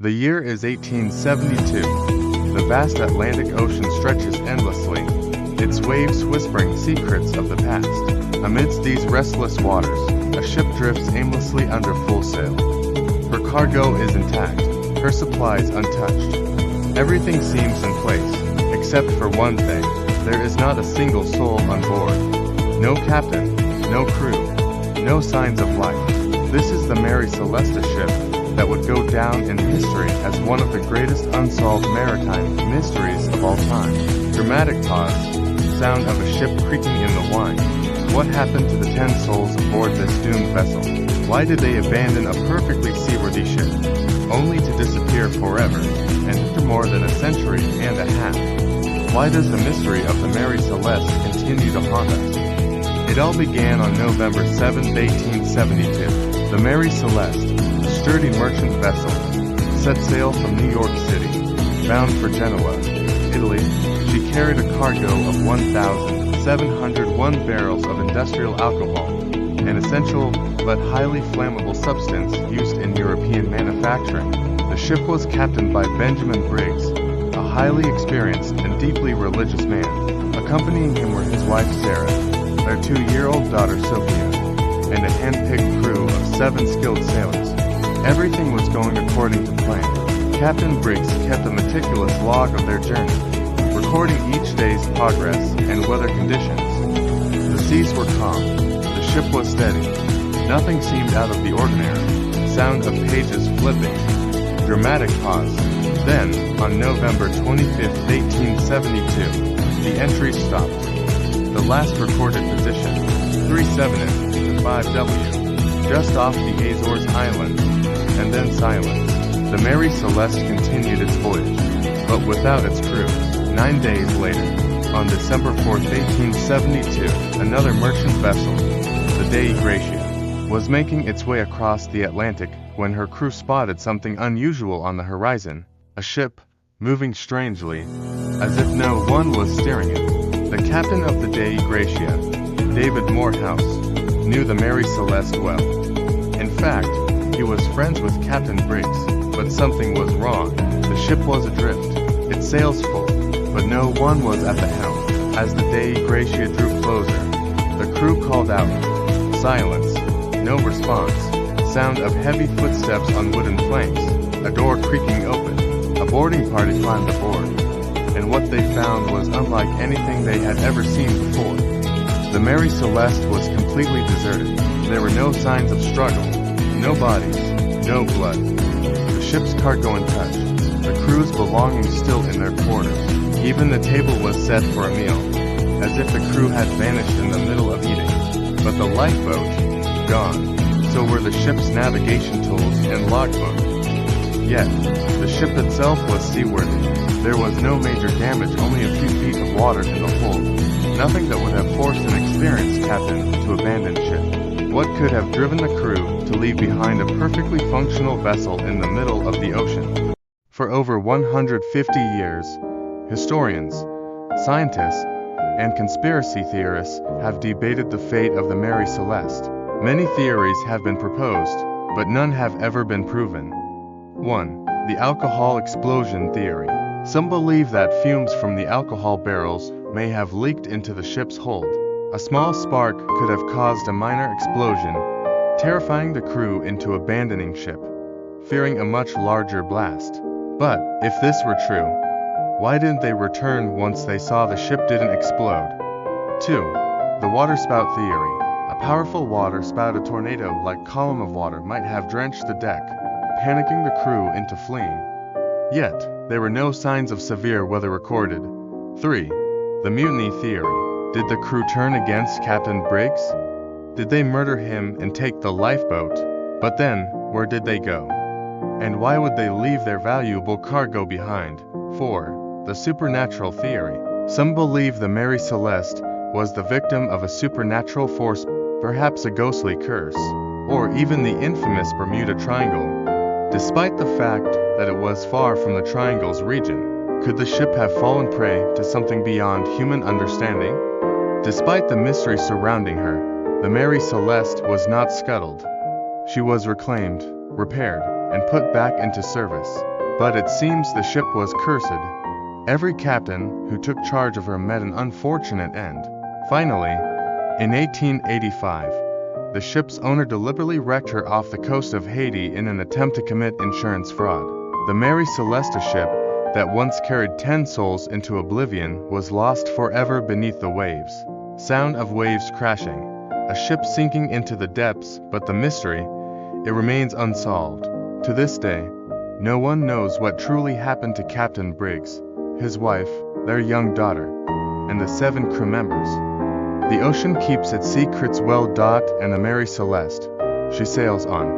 The year is 1872. The vast Atlantic Ocean stretches endlessly, its waves whispering secrets of the past. Amidst these restless waters, a ship drifts aimlessly under full sail. Her cargo is intact, her supplies untouched. Everything seems in place, except for one thing. There is not a single soul on board. No captain, no crew, no signs of life. This is the Mary Celeste ship that would go down in history as one of the greatest unsolved maritime mysteries of all time. Dramatic pause, sound of a ship creaking in the wine. What happened to the 10 souls aboard this doomed vessel? Why did they abandon a perfectly seaworthy ship, only to disappear forever, and after more than a century and a half? Why does the mystery of the Mary Celeste continue to haunt us? It all began on November 7, 1872. The Mary Celeste, a sturdy merchant vessel, set sail from New York City, bound for Genoa, Italy. She carried a cargo of 1,701 barrels of industrial alcohol, an essential but highly flammable substance used in European manufacturing. The ship was captained by Benjamin Briggs, a highly experienced and deeply religious man. Accompanying him were his wife Sarah, their 2-year-old daughter Sophia, and a hand-picked crew of 7 skilled sailors. Everything was going according to plan. Captain Briggs kept a meticulous log of their journey, recording each day's progress and weather conditions. The seas were calm, the ship was steady, nothing seemed out of the ordinary. Sound of pages flipping. Dramatic pause. Then, on November 25, 1872, the entry stopped. The last recorded position, 37 to 5W, just off the Azores Islands, and then silence. The Mary Celeste continued its voyage, but without its crew. 9 days later, on December 4, 1872, another merchant vessel, the Dei Gratia, was making its way across the Atlantic when her crew spotted something unusual on the horizon, a ship, moving strangely, as if no one was steering it. The captain of the Dei Gratia, David Morehouse, knew the Mary Celeste well. In fact, he was friends with Captain Briggs, but something was wrong. The ship was adrift, its sails full, but no one was at the helm. As the Dei Gratia drew closer, the crew called out, "Silence." No response. Sound of heavy footsteps on wooden planks, a door creaking open. A boarding party climbed aboard, and what they found was unlike anything they had ever seen before. The Mary Celeste was completely deserted. There were no signs of struggle, no bodies, no blood. The ship's cargo untouched, the crew's belongings still in their quarters. Even the table was set for a meal, as if the crew had vanished in the middle of eating. But the lifeboat, gone. So were the ship's navigation tools and logbook. Yet, the ship itself was seaworthy. There was no major damage, only a few feet of water in the hold. Nothing that would have forced an experienced captain to abandon ship. What could have driven the crew to leave behind a perfectly functional vessel in the middle of the ocean? For over 150 years, historians, scientists, and conspiracy theorists have debated the fate of the Mary Celeste. Many theories have been proposed, but none have ever been proven. 1. The alcohol explosion theory. Some believe that fumes from the alcohol barrels may have leaked into the ship's hold. A small spark could have caused a minor explosion, terrifying the crew into abandoning ship, fearing a much larger blast. But, if this were true, why didn't they return once they saw the ship didn't explode? 2. The waterspout theory. A powerful water-spouted tornado-like column of water might have drenched the deck, panicking the crew into fleeing. Yet, there were no signs of severe weather recorded. 3. The mutiny theory. Did the crew turn against Captain Briggs? Did they murder him and take the lifeboat? But then, where did they go? And why would they leave their valuable cargo behind? 4. The supernatural theory. Some believe the Mary Celeste was the victim of a supernatural force, perhaps a ghostly curse, or even the infamous Bermuda Triangle. Despite the fact that it was far from the Triangle's region, could the ship have fallen prey to something beyond human understanding? Despite the mystery surrounding her, the Mary Celeste was not scuttled. She was reclaimed, repaired, and put back into service. But it seems the ship was cursed. Every captain who took charge of her met an unfortunate end. Finally, in 1885, the ship's owner deliberately wrecked her off the coast of Haiti in an attempt to commit insurance fraud. The Mary Celeste ship, that once carried 10 souls into oblivion, was lost forever beneath the waves. Sound of waves crashing, a ship sinking into the depths, but the mystery, it remains unsolved. To this day, no one knows what truly happened to Captain Briggs, his wife, their young daughter, and the 7 crew members. The ocean keeps its secrets well. And the Mary Celeste, she sails on,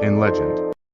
in legend.